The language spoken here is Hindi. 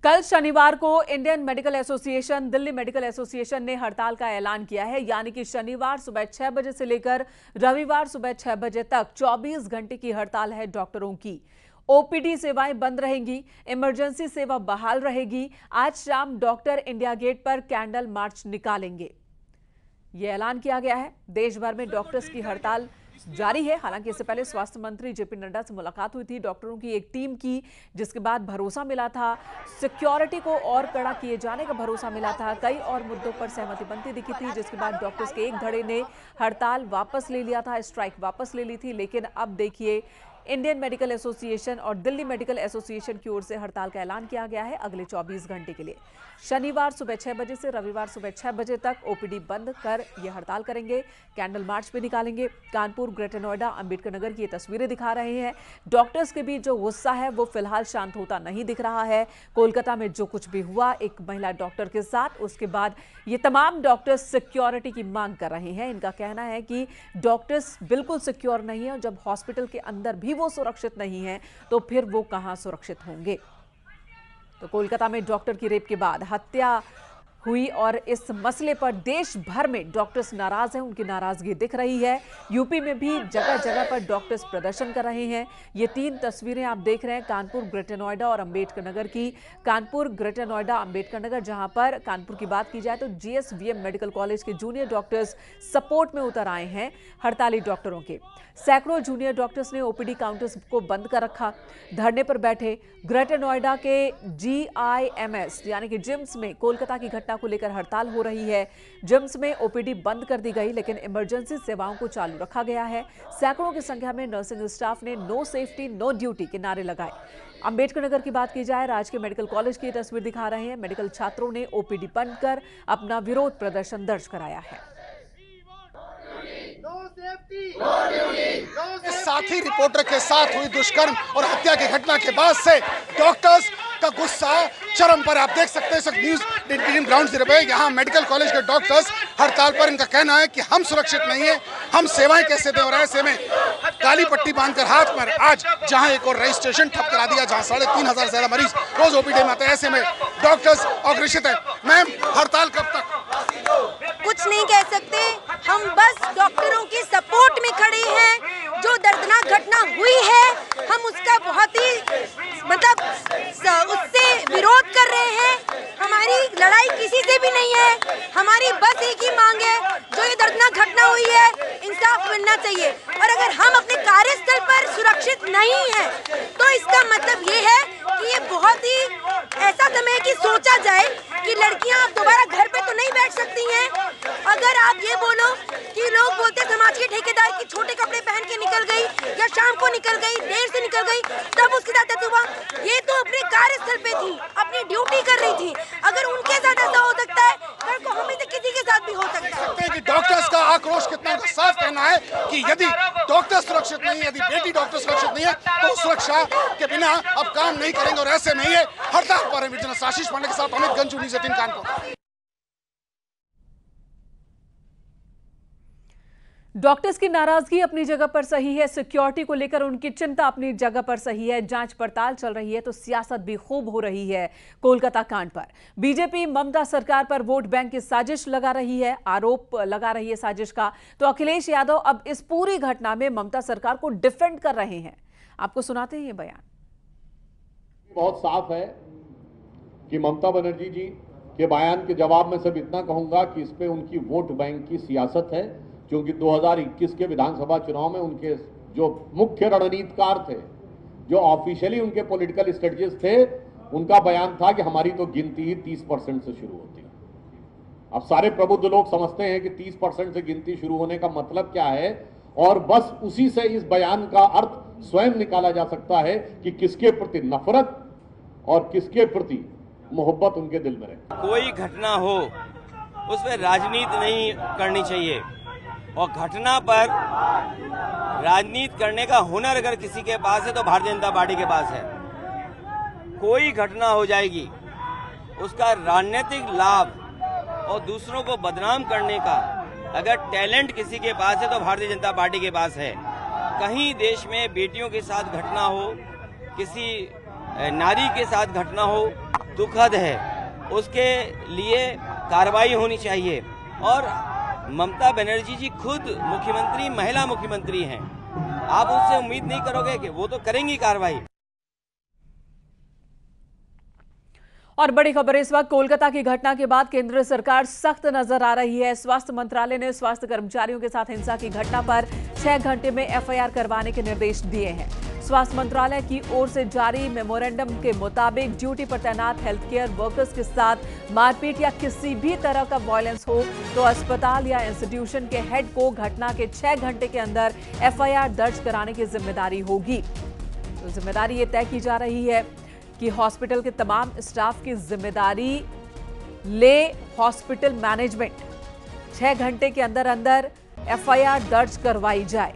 कल शनिवार को Indian medical association, Delhi medical association ने हड़ताल का ऐलान किया है। यानी कि शनिवार सुबह 6 बजे से लेकर रविवार सुबह 6 बजे तक 24 घंटे की हड़ताल है डॉक्टरों की। ओपीडी सेवाएं बंद रहेंगी, इमरजेंसी सेवा बहाल रहेगी। आज शाम डॉक्टर इंडिया गेट पर कैंडल मार्च निकालेंगे, यह ऐलान किया गया है। देश भर में डॉक्टर्स की हड़ताल जारी है। हालांकि इससे पहले स्वास्थ्य मंत्री जेपी नड्डा से मुलाकात हुई थी डॉक्टरों की एक टीम की, जिसके बाद भरोसा मिला था, सिक्योरिटी को और कड़ा किए जाने का भरोसा मिला था। कई और मुद्दों पर सहमति बनती दिखी थी, जिसके बाद डॉक्टर्स के एक धड़े ने हड़ताल वापस ले लिया था, स्ट्राइक वापस ले ली थी। लेकिन अब देखिए, इंडियन मेडिकल एसोसिएशन और दिल्ली मेडिकल एसोसिएशन की ओर से हड़ताल का ऐलान किया गया है अगले 24 घंटे के लिए। शनिवार सुबह 6 बजे से रविवार सुबह 6 बजे तक ओपीडी बंद कर यह हड़ताल करेंगे, कैंडल मार्च भी निकालेंगे। कानपुर, ग्रेटर नोएडा, अंबेडकर नगर की ये तस्वीरें दिखा रहे हैं। डॉक्टर्स के बीच जो गुस्सा है वो फिलहाल शांत होता नहीं दिख रहा है। कोलकाता में जो कुछ भी हुआ एक महिला डॉक्टर के साथ, उसके बाद ये तमाम डॉक्टर्स सिक्योरिटी की मांग कर रहे हैं। इनका कहना है कि डॉक्टर्स बिल्कुल सिक्योर नहीं है और जब हॉस्पिटल के अंदर भी वो सुरक्षित नहीं है तो फिर वो कहां सुरक्षित होंगे। तो कोलकाता में डॉक्टर की रेप के बाद हत्या हुई और इस मसले पर देश भर में डॉक्टर्स नाराज हैं, उनकी नाराजगी दिख रही है। यूपी में भी जगह जगह पर डॉक्टर्स प्रदर्शन कर रहे हैं। ये 3 तस्वीरें आप देख रहे हैं कानपुर, ग्रेटर नोएडा और अंबेडकर नगर की। कानपुर, ग्रेटर नोएडा, अंबेडकर नगर, जहां पर कानपुर की बात की जाए तो जीएसवीएम मेडिकल कॉलेज के जूनियर डॉक्टर्स सपोर्ट में उतर आए हैं हड़ताली डॉक्टरों के। सैकड़ों जूनियर डॉक्टर्स ने ओपीडी काउंटर्स को बंद कर रखा, धरने पर बैठे। ग्रेटर नोएडा के जीआईएमएस यानी कि जिम्स में कोलकाता की घटना को लेकर हड़ताल हो रही है। जिम्स में ओपीडी बंद कर दी गई, लेकिन इमरजेंसी सेवाओं को चालू रखा गया है। सैकड़ों की संख्या में नर्सिंग स्टाफ ने नो सेफ्टी नो ड्यूटी के नारे लगाए। अंबेडकर नगर की बात की जाए, राजकीय मेडिकल कॉलेज की तस्वीर दिखा रहे हैं। मेडिकल छात्रों ने ओपीडी बंद कर अपना विरोध प्रदर्शन दर्ज कराया है। साथी रिपोर्टर के साथ हुई दुष्कर्म और हत्या की घटना के बाद से डॉक्टर्स का गुस्सा चरम पर। आप देख सकते हैं न्यूज़ 18 ग्राउंड जीरो पे यहाँ मेडिकल कॉलेज के डॉक्टर्स हड़ताल पर। इनका कहना है कि हम सुरक्षित नहीं है, हम सेवाएं कैसे दें। और ऐसे में काली पट्टी बांधकर हाथ पर आज जहां एक और रजिस्ट्रेशन ठप करा दिया, जहां 3,500 से ज्यादा मरीज रोज ओपीडी में आते हैं। ऐसे में डॉक्टर्स अग्रसित है। मैम, हड़ताल कब तक? कुछ नहीं कह सकते, हम बस डॉक्टरों की सपोर्ट में खड़े हैं। जो दर्दनाक घटना हुई है हम उसका बहुत ही उससे विरोध कर रहे हैं। हमारी लड़ाई किसी से भी नहीं है, हमारी बस एक ही मांग है, जो ये दर्दनाक घटना हुई है इंसाफ मिलना चाहिए। और अगर हम अपने कार्यस्थल पर सुरक्षित नहीं हैं तो इसका मतलब ये है कि ये बहुत ही ऐसा समय है कि सोचा जाए कि लड़कियां अब दोबारा घर पे तो नहीं बैठ सकती हैं। अगर आप ये बोलो कि लोग बोलते समाज के ठेकेदार की छोटे कपड़े पहन के निकल गई या शाम को निकल गई, देर से निकल गई, तब उसके साथ ऐसा हुआ। ये तो अपने कार्यस्थल पे थी, अपनी ड्यूटी कर रही थी। अगर उनके साथ ऐसा हो सकता है, कल को हमें तो किसी के साथ भी हो सकता है। कि डॉक्टर्स का आक्रोश कितना साफ कहना है कि यदि डॉक्टर सुरक्षित नहीं है, यदि बेटी डॉक्टर सुरक्षित नहीं है तो सुरक्षा के बिना अब काम नहीं करेंगे। और ऐसे में ये हड़ताल पर है। आशीष पांडे के साथ अमित गंजू, न्यूज़ 18 कानपुर। डॉक्टर्स की नाराजगी अपनी जगह पर सही है, सिक्योरिटी को लेकर उनकी चिंता अपनी जगह पर सही है। जांच पड़ताल चल रही है तो सियासत भी खूब हो रही है। कोलकाता कांड पर बीजेपी ममता सरकार पर वोट बैंक की साजिश लगा रही है, आरोप लगा रही है साजिश का। तो अखिलेश यादव अब इस पूरी घटना में ममता सरकार को डिफेंड कर रहे हैं। आपको सुनाते हैं ये बयान। बहुत साफ है कि ममता बनर्जी जी के बयान के जवाब में सिर्फ इतना कहूंगा कि इस पे उनकी वोट बैंक की सियासत है, क्योंकि 2021 के विधानसभा चुनाव में उनके जो मुख्य रणनीतिकार थे, जो ऑफिशियली उनके पॉलिटिकल स्ट्रेटजिस्ट थे, उनका बयान था कि हमारी तो गिनती ही 30% से शुरू होती है। अब सारे प्रबुद्ध लोग समझते हैं कि 30% से गिनती शुरू होने का मतलब क्या है, और बस उसी से इस बयान का अर्थ स्वयं निकाला जा सकता है कि किसके प्रति नफरत और किसके प्रति मोहब्बत उनके दिल में रहे। कोई घटना हो उसमें राजनीति नहीं करनी चाहिए, और घटना पर राजनीति करने का हुनर अगर किसी के पास है तो भारतीय जनता पार्टी के पास है। कोई घटना हो जाएगी, उसका राजनीतिक लाभ और दूसरों को बदनाम करने का अगर टैलेंट किसी के पास है तो भारतीय जनता पार्टी के पास है। कहीं देश में बेटियों के साथ घटना हो, किसी नारी के साथ घटना हो, दुखद है, उसके लिए कार्रवाई होनी चाहिए। और ममता बनर्जी जी खुद मुख्यमंत्री, महिला मुख्यमंत्री हैं, आप उनसे उम्मीद नहीं करोगे कि वो तो करेंगी कार्रवाई। और बड़ी खबर इस वक्त कोलकाता की घटना के बाद केंद्र सरकार सख्त नजर आ रही है। स्वास्थ्य मंत्रालय ने स्वास्थ्य कर्मचारियों के साथ हिंसा की घटना पर 6 घंटे में एफआईआर करवाने के निर्देश दिए हैं। स्वास्थ्य मंत्रालय की ओर से जारी मेमोरेंडम के मुताबिक ड्यूटी पर तैनात हेल्थ केयर वर्कर्स के साथ मारपीट या किसी भी तरह का वायलेंस हो तो अस्पताल या इंस्टीट्यूशन के हेड को घटना के 6 घंटे के अंदर एफआईआर दर्ज कराने की जिम्मेदारी होगी। तो जिम्मेदारी ये तय की जा रही है कि हॉस्पिटल के तमाम स्टाफ की जिम्मेदारी ले हॉस्पिटल मैनेजमेंट 6 घंटे के अंदर अंदर एफआईआर दर्ज करवाई जाए।